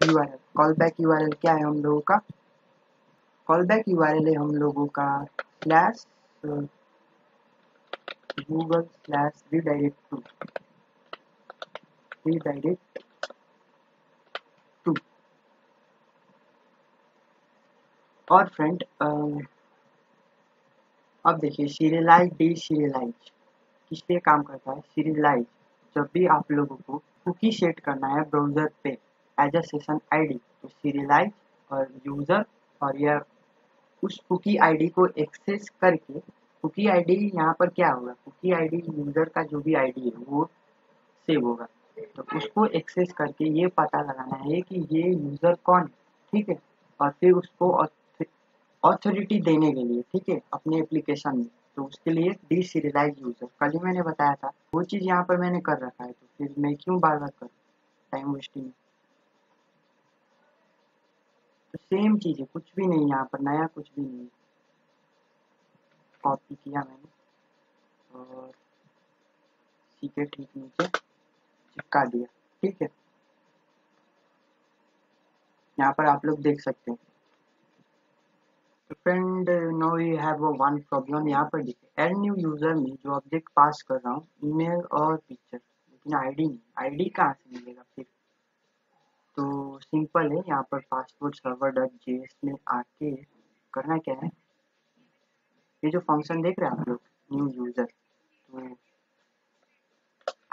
Speaker 1: URL, call back URL क्या है हम लोगों का, call back URL है हम लोगों का slash Google slash redirect to, redirect to. और फ्रेंड अब देखिए सीरियलाइज डी सीरियलाइज किस लिए काम करता है, सीरियलाइज जब भी आप लोगों को कुकी सेट करना है ब्राउजर पे एज अ सेशन आईडी, तो सीरियलाइज और यूजर, और यह उस कुकी आईडी को एक्सेस करके, कुकी आईडी यहाँ पर क्या होगा, कुकी आईडी यूजर का जो भी आईडी है वो सेव होगा, तो उसको एक्सेस करके ये पता लगाना है कि ये यूजर कौन है, ठीक है। और फिर उसको ऑथोरिटी देने के लिए, ठीक है, अपने एप्लीकेशन में, तो उसके लिए डी सीरियलाइज यूजर कल ही मैंने बताया था, वो चीज़ यहाँ पर मैंने कर रखा है, तो फिर मैं क्यों बार बार करूँ टाइम वेस्टिंग। तो सेम चीज़ है, कुछ भी नहीं यहाँ पर नया, कुछ भी नहीं, कॉपी किया मैंने और सीधे ठीक नीचे चिपका दिया, ठीक है। यहाँ पर आप लोग देख सकते हैं। तो friend no you have one problem, यहाँ पर देखिए एड न्यू यूजर में जो ऑब्जेक्ट पास कर रहा हूँ ईमेल और पिक्चर, लेकिन आईडी नहीं, आईडी कहाँ से मिलेगा फिर, तो सिंपल है, यहाँ पर पासवर्ड सर्वर डॉट जेएस में आके करना क्या है, ये जो फंक्शन देख रहे हैं आप लोग न्यू यूजर, तो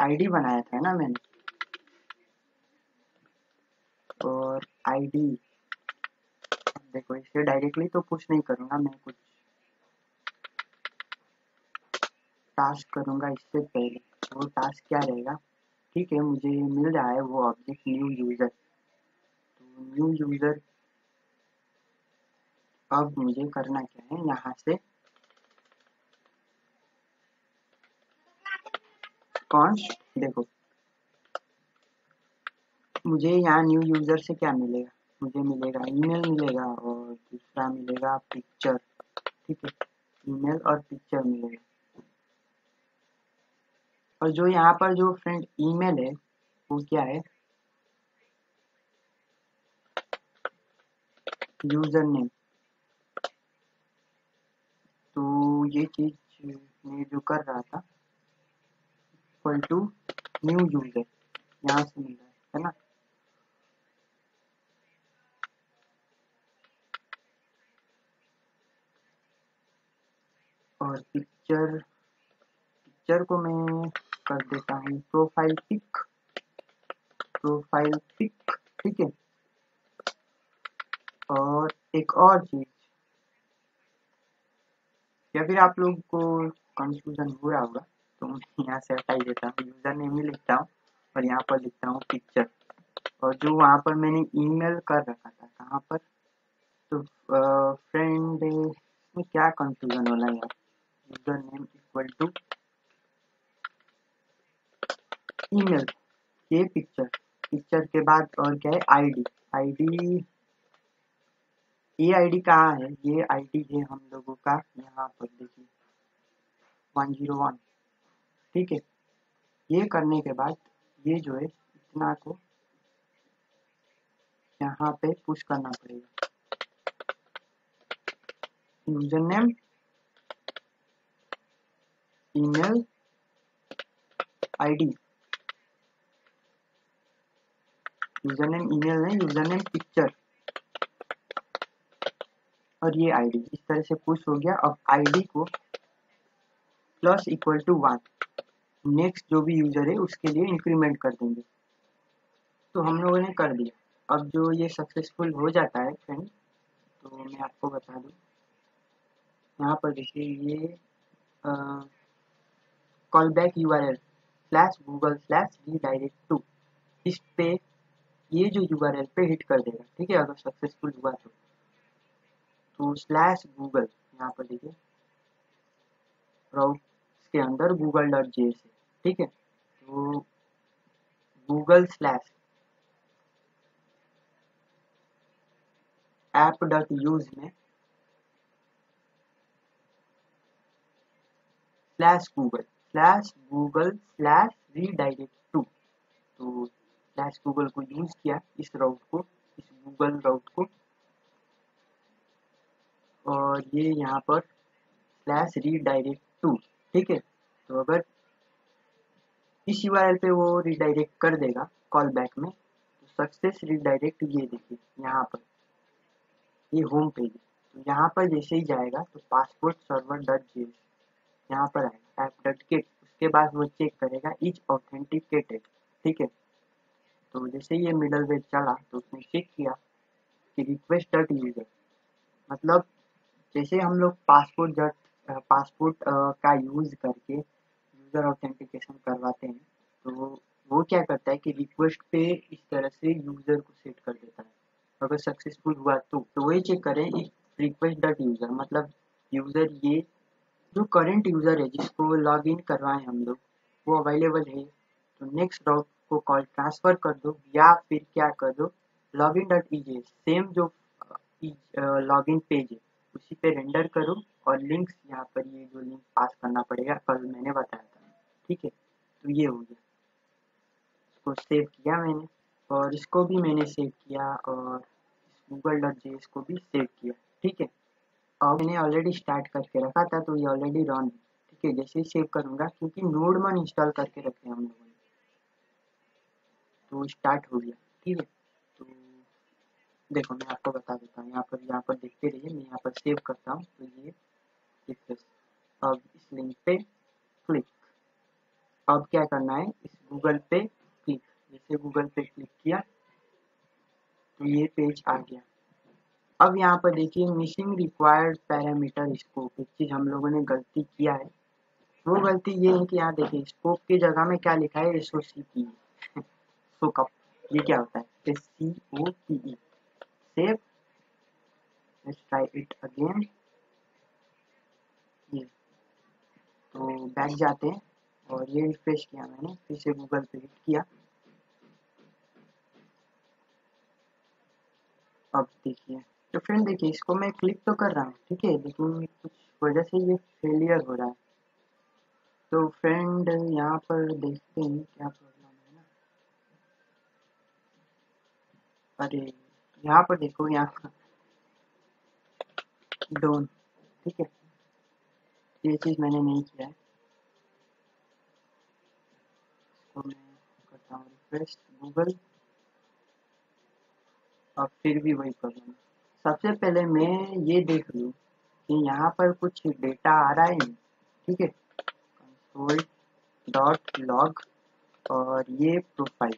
Speaker 1: आईडी बनाया था ना मैंने, और आईडी देखो इसे डायरेक्टली तो पुश नहीं करूँगा मैं, कुछ टास्क करूँगा इससे पहले। वो टास्क क्या रहेगा, ठीक है, मुझे मिल रहा है वो ऑब्जेक्ट न्यू यूजर, तो न्यू यूजर अब मुझे करना क्या है, यहाँ से कॉन्स्ट, देखो मुझे यहाँ न्यू यूजर से क्या मिलेगा, मुझे मिलेगा ईमेल मिलेगा और दूसरा मिलेगा पिक्चर, ठीक है, ईमेल और पिक्चर मिलेगा। और जो यहाँ पर जो फ्रेंड ईमेल है वो क्या है, यूजर नेम, तो ये चीज मैं जो कर रहा था इक्वल टू न्यू यूजर, यहाँ से मिल रहा है ना। और पिक्चर को मैं कर देता हूँ प्रोफाइल पिक, ठीक है। और एक और चीज, या फिर आप लोग को कंफ्यूजन हो रहा होगा तो मैं यहाँ से हटा ही देता हूँ, यूजर नेम ही लिखता हूँ और यहाँ पर लिखता हूँ पिक्चर। और जो वहाँ पर मैंने ईमेल कर रखा था, कहाँ पर, तो फ्रेंड में क्या कंफ्यूजन हो रहा है यार, user name equal to email, ये पिक्चर के बाद और क्या है, आईडी। ये आईडी कहाँ है, ये आईडी है हम लोगों का यहाँ पर देखिए 101, ठीक है। ये करने के बाद ये जो है इतना को यहाँ पे पुश करना पड़ेगा, user name email ID, user name email नहीं, यूजर नेम पिक्चर और ये आईडी इस तरह से पुश हो गया। अब आईडी को प्लस इक्वल टू 1 नेक्स्ट जो भी यूजर है उसके लिए इंक्रीमेंट कर देंगे। तो हम लोगों ने कर दिया। अब जो ये सक्सेसफुल हो जाता है फ्रेंड, तो मैं आपको बता दूं, यहाँ पर देखिए ये call back URL /google/redirect to, इस पे ये जो URL पे हिट कर देगा, ठीक है। अगर सक्सेसफुल हुआ तो /google, यहाँ पर देखिए ब्राउज़र के अंदर google.js है, ठीक है। तो गूगल स्लैश app.use में /google/redirect to, तो /google को यूज किया, इस राउट को, इस गूगल राउट को, और ये यहाँ पर /redirect to, ठीक है। तो अगर इस URL पे वो रिडायरेक्ट कर देगा कॉल बैक में, तो सक्सेस रिडायरेक्ट ये देखिए यहाँ पर, ये होम पेज है। तो यहाँ पर जैसे ही जाएगा तो पासपोर्ट सर्वर.js यहाँ पर आएगा app.get, उसके बाद वो चेक करेगा इज ऑथेंटिकेटेड, ठीक है। तो जैसे ये मिडल वेज चला तो उसने चेक किया कि request.user, मतलब जैसे हम लोग पासपोर्ट का यूज करके यूजर ऑथेंटिकेशन करवाते हैं, तो वो क्या करता है कि रिक्वेस्ट पे इस तरह से यूजर को सेट कर देता है। अगर सक्सेसफुल हुआ तो वही चेक करें इफ request.user, मतलब यूजर ये जो करंट यूजर है जिसको लॉग इन करवाएं हम लोग, वो अवेलेबल है, तो नेक्स्ट राउट को कॉल ट्रांसफर कर दो, या फिर क्या कर दो, login.ejs सेम जो लॉगिन पेज है उसी पे रेंडर करो, और लिंक्स यहाँ पर ये जो लिंक पास करना पड़ेगा कल मैंने बताया था, ठीक है। तो ये हो गया, इसको सेव किया मैंने, और इसको भी मैंने सेव किया, और google.js को भी सेव किया, ठीक है। अब मैंने ऑलरेडी स्टार्ट करके रखा था तो ये ऑलरेडी रन है, ठीक है। जैसे ही सेव करूंगा, क्योंकि नोडमन इंस्टॉल करके रखे हम लोगों ने, तो स्टार्ट हो गया, ठीक है। तो देखो मैं आपको बता देता हूँ, यहाँ पर देखते रहिए, मैं यहाँ पर सेव करता हूँ, तो ये रिफ्रेश। अब इस लिंक पे क्लिक, अब क्या करना है, इस गूगल पे क्लिक, जैसे गूगल पे क्लिक किया तो ये पेज आ गया। अब यहाँ पर देखिए मिसिंग रिक्वायर्ड पैरामीटर स्कोप, एक चीज हम लोगों ने गलती किया है। वो गलती ये है कि यहाँ देखिए स्कोप की जगह में क्या लिखा है, SOCP, सोकअप। ये क्या होता है, SCOPE, save, let's try it again. ये तो बैक जाते हैं, और ये रिफ्रेश किया मैंने, फिर से गूगल पे हिट किया। अब देखिए, तो फ्रेंड देखिए इसको मैं क्लिक तो कर रहा हूँ, ठीक है, लेकिन कुछ वजह से ये फेलियर हो रहा है। तो फ्रेंड यहाँ पर देखते हैं क्या प्रॉब्लम है ना। अरे यहाँ पर देखो, यहाँ डोन, ठीक है, ये चीज़ मैंने नहीं किया है। तो मैं करता हूँ रिफ्रेश गूगल, और फिर भी वही प्रॉब्लम है। सबसे पहले मैं ये देख लूँ कि यहाँ पर कुछ डेटा आ रहा है नहीं, ठीक है। कंसोल डॉट लॉग और ये प्रोफाइल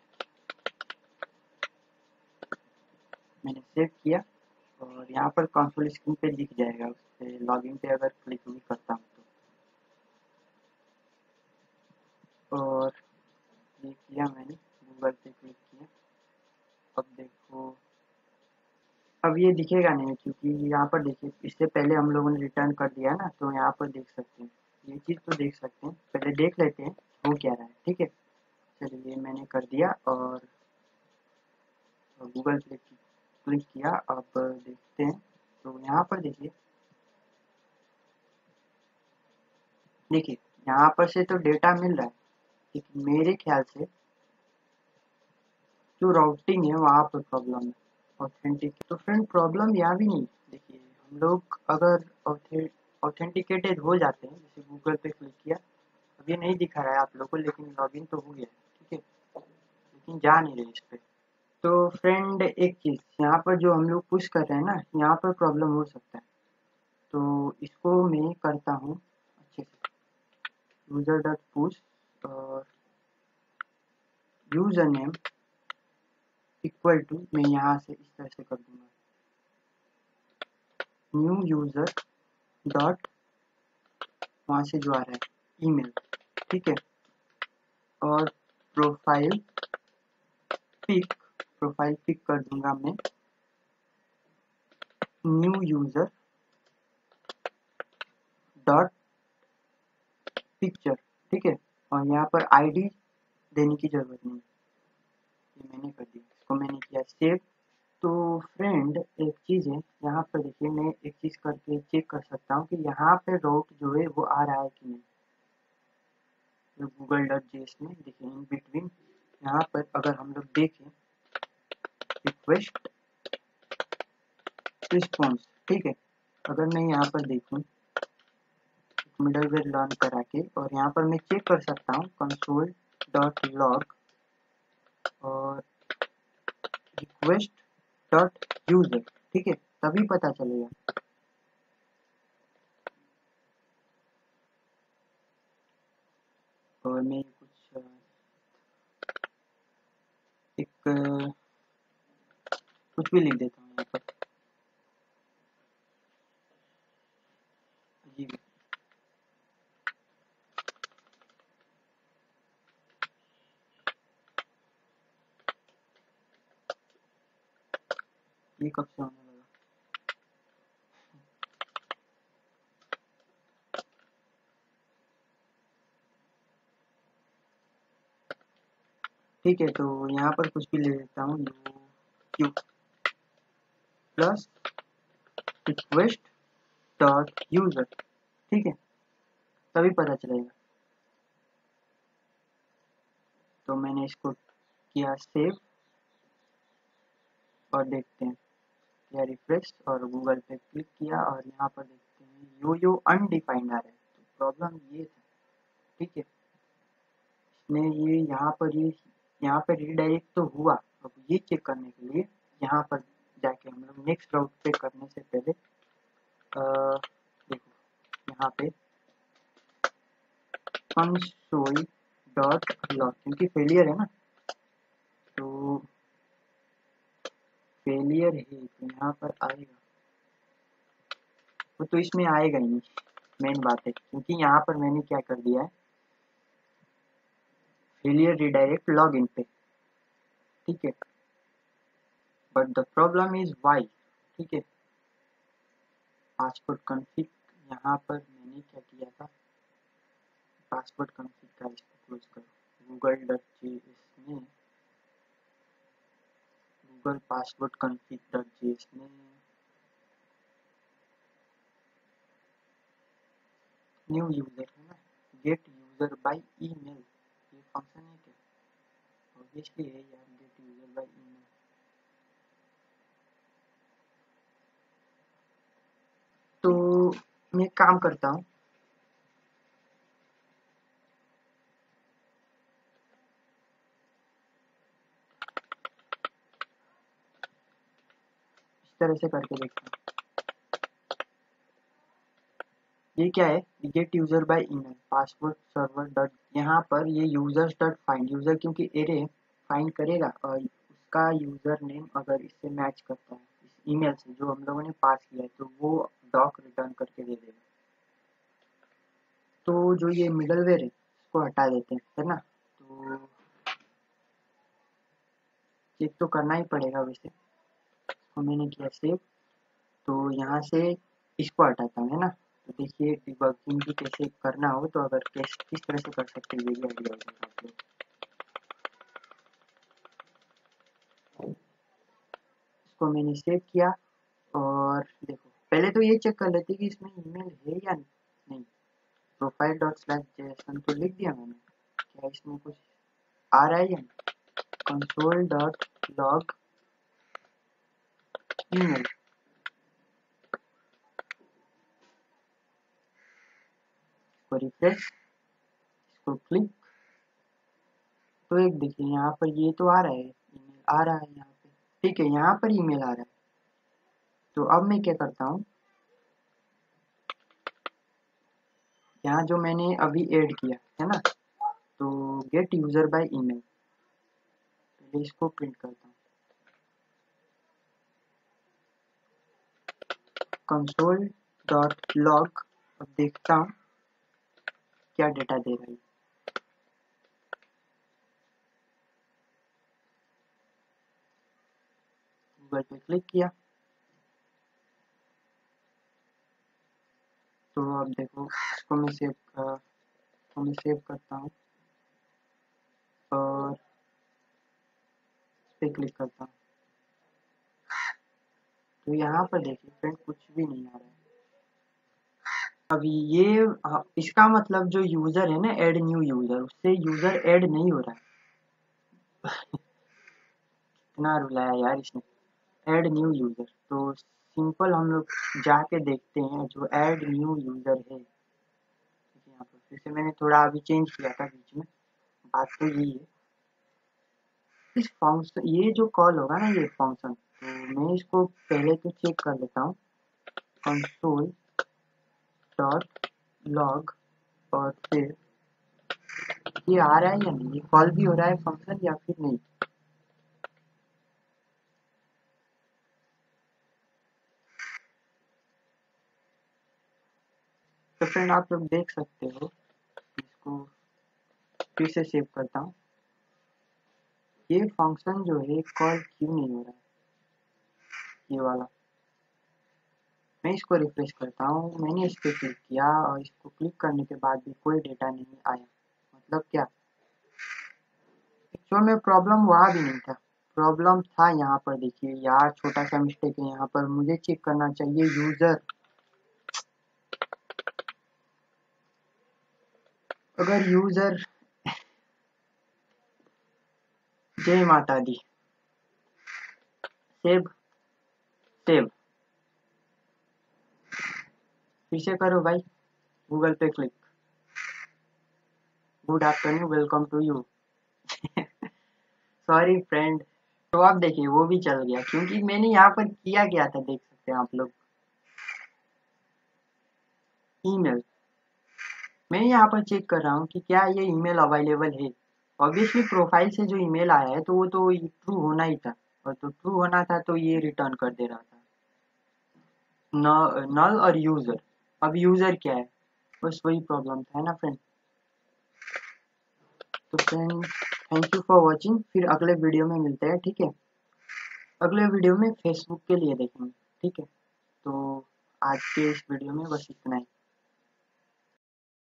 Speaker 1: मैंने सेव किया और यहाँ पर कंसोल स्क्रीन पे दिख जाएगा। उस पर लॉगिन पे अगर क्लिक भी करता हूँ तो, और ये किया मैंने, गूगल पे क्लिक किया। अब देखो, अब ये दिखेगा नहीं क्योंकि यहाँ पर देखिए इससे पहले हम लोगों ने रिटर्न कर दिया ना, तो यहाँ पर देख सकते हैं, ये चीज़ तो देख सकते हैं। पहले देख लेते हैं हो क्या रहा है, ठीक है। चलिए मैंने कर दिया और गूगल पे क्लिक किया। अब देखते हैं, तो यहाँ पर देखिए देखिए यहाँ पर से तो डेटा मिल रहा है, लेकिन मेरे ख्याल से जो राउटिंग है वहाँ पर प्रॉब्लम है, ऑथेंटिक। तो फ्रेंड प्रॉब्लम यहाँ भी नहीं है। देखिए हम लोग अगर ऑथेंटिकेटेड हो जाते हैं, जैसे गूगल पे क्लिक किया, अब ये नहीं दिखा रहा है आप लोग को, लेकिन लॉगिन तो हो गया है, ठीक है, लेकिन जा नहीं रहे इस पे। तो फ्रेंड एक चीज़ यहाँ पर जो हम लोग पुश कर रहे हैं ना, यहाँ पर प्रॉब्लम हो सकता है। तो इसको मैं करता हूँ अच्छे से, यूजर डॉट पुश और यूजर नेम इक्वल टू, मैं यहाँ से इस तरह से कर दूंगा, न्यू यूजर डॉट, वहाँ से जो आ रहा है ईमेल, ठीक है। और प्रोफाइल पिक कर दूंगा मैं, न्यू यूजर डॉट पिक्चर, ठीक है। और यहाँ पर आईडी देने की जरूरत नहीं, ये मैंने कर दिया, इसको मैंने किया सेव। तो फ्रेंड एक चीज़ है, यहाँ पर देखिए मैं एक चीज़ करके चेक कर सकता हूँ कि यहाँ पे राउट जो है वो आ रहा है कि नहीं। तो गूगल डॉट जेएस में देखिए इन बिटवीन, यहाँ पर अगर हम लोग देखें रिक्वेस्ट रिस्पॉन्स, ठीक है। अगर मैं यहाँ पर देखूँ मिडलवेयर लर्न करा के, और यहाँ पर मैं चेक कर सकता हूँ कंसोल डॉट लॉग और रिक्वेस्ट डॉट यूजर, ठीक है, तभी पता चलेगा। और मैं कुछ एक कुछ भी लिख देता हूँ यहाँ पर, जी ये कब से होने लगा। ठीक है, तो यहाँ पर कुछ भी ले लेता हूँ, you Q plus request dot user, ठीक है, तभी पता चलेगा। तो मैंने इसको किया सेव और देखते हैं, किया रिफ्रेश और गूगल पे क्लिक किया और यहाँ पर देखते हैं यो अनडिफाइंड आ रहा है। तो प्रॉब्लम ये था, ठीक है, इसने ये यहाँ पर रीडायरेक्ट तो हुआ। अब ये चेक करने के लिए यहाँ पर जाके हम लोग नेक्स्ट राउट पे करने से पहले देखो यहाँ पे कंसोल डॉट लॉग, क्योंकि फेलियर है ना, तो फेलियर है तो यहाँ पर आएगा, वो तो इसमें आएगा ही नहीं, मेन बात है, क्योंकि यहाँ पर मैंने क्या कर दिया है, फेलियर रिडायरेक्ट लॉग इन पे, ठीक है। But the problem is why, ठीक है। पासवर्ड कॉन्फ़िग, यहाँ पर मैंने क्या किया था, पासवर्ड कॉन्फ़िग का इसको क्लोज करो, गूगल डॉट जेएस में, Google password config dot JS में न्यू यूजर है ना, गेट यूजर बाय ईमेल, ये फंक्शन है क्या, ऑब्वियसली है यार, गेट यूजर बाय ईमेल। तो मैं काम करता हूँ, इस तरह से करके देखता हूँ। ये क्या है, gate user by email password server dot, यहाँ पर ये यूजर्स डॉट फाइंड, यूजर क्योंकि एरे फाइंड करेगा और उसका यूजर नेम अगर इससे मैच करता है इस ईमेल से जो हम लोगों ने पास किया है तो वो डॉक रिटर्न करके दे देगा। तो जो ये मिडलवेयर है इसको हटा देते हैं, है ना। तो चेक तो करना ही पड़ेगा वैसे, तो मैंने किया सेव। तो यहाँ से इसको हटाता हूँ, है ना। तो देखिए डिबगिंग भी कैसे करना हो तो अगर किस तरह से कर सकते हैं ये भी आइडिया हो जाएगा आप लोग। इसको मैंने सेव किया और देखो पहले तो ये चेक कर लेते कि इसमें ईमेल है या नहीं। प्रोफाइल डॉट स्लैश जेएसएन तो लिख दिया मैंने, क्या इसमें कुछ आ रहा है या नहीं। कंसोल डॉट लॉग ईमेल, इसको रिफ्रेश, इसको क्लिक। तो एक देखिए यहाँ पर ये तो आ रहा है, ईमेल आ रहा है यहाँ पे, ठीक है यहाँ पर ईमेल आ रहा है। तो अब मैं क्या करता हूँ, यहाँ जो मैंने अभी ऐड किया है ना, तो गेट यूजर बाय ईमेल, पहले इसको प्रिंट करता हूँ, कंसोल डॉट लॉग। अब देखता हूँ क्या डेटा दे रहा है। गूगल पे क्लिक किया तो अब देखो इसको मैं सेव करता हूँ और इस पे क्लिक करता हूँ। तो यहाँ पर देखिए फ्रेंड कुछ भी नहीं आ रहा है अभी ये। इसका मतलब जो यूजर है ना, ऐड न्यू यूजर, उससे यूजर ऐड नहीं हो रहा है। इतना रुलाया यार इसने, ऐड न्यू यूजर। तो सिंपल हम लोग जाके देखते हैं जो ऐड न्यू यूजर है यहाँ पर। जैसे मैंने थोड़ा अभी चेंज किया था बीच में, बात तो यही है। इस फंक्शन, ये जो कॉल होगा ना ये फंक्शन, तो मैं इसको पहले तो चेक कर लेता हूँ, कंसोल डॉट लॉग, और फिर ये आ रहा है या नहीं, ये कॉल भी हो रहा है फंक्शन या फिर नहीं। तो फ्रेंड आप लोग देख सकते हो, इसको फिर से सेव करता हूँ। ये फंक्शन जो है कॉल क्यों नहीं हो रहा है, ये वाला। मैं इसको रिफ्रेश करता हूँ, मैंने इस पर क्लिक किया और इसको क्लिक करने के बाद भी कोई डेटा नहीं आया। मतलब क्या, एक्चुअल में प्रॉब्लम वहाँ भी नहीं था, प्रॉब्लम था यहाँ पर। देखिए यार छोटा सा मिस्टेक है यहाँ पर, मुझे चेक करना चाहिए यूजर। अगर यूजर, जय माता दी, सेव सेव, फिर से करो भाई, गूगल पे click, good afternoon welcome to you. Sorry friend. तो आप देखिए वो भी चल गया क्योंकि मैंने यहाँ पर किया गया था, देख सकते हैं आप लोग। ईमेल, मैं यहाँ पर चेक कर रहा हूँ कि क्या ये ईमेल अवेलेबल है। ऑब्वियसली प्रोफाइल से जो ईमेल आया है तो वो तो ट्रू होना ही था, और तो ट्रू होना था तो ये रिटर्न कर दे रहा था नल और यूजर। अब यूजर क्या है, बस वही प्रॉब्लम था, है ना फ्रेंड। तो friend thank you for watching, फिर अगले वीडियो में मिलते हैं, ठीक है। अगले वीडियो में फेसबुक के लिए देखेंगे, ठीक है। तो आज के इस वीडियो में बस इतना ही।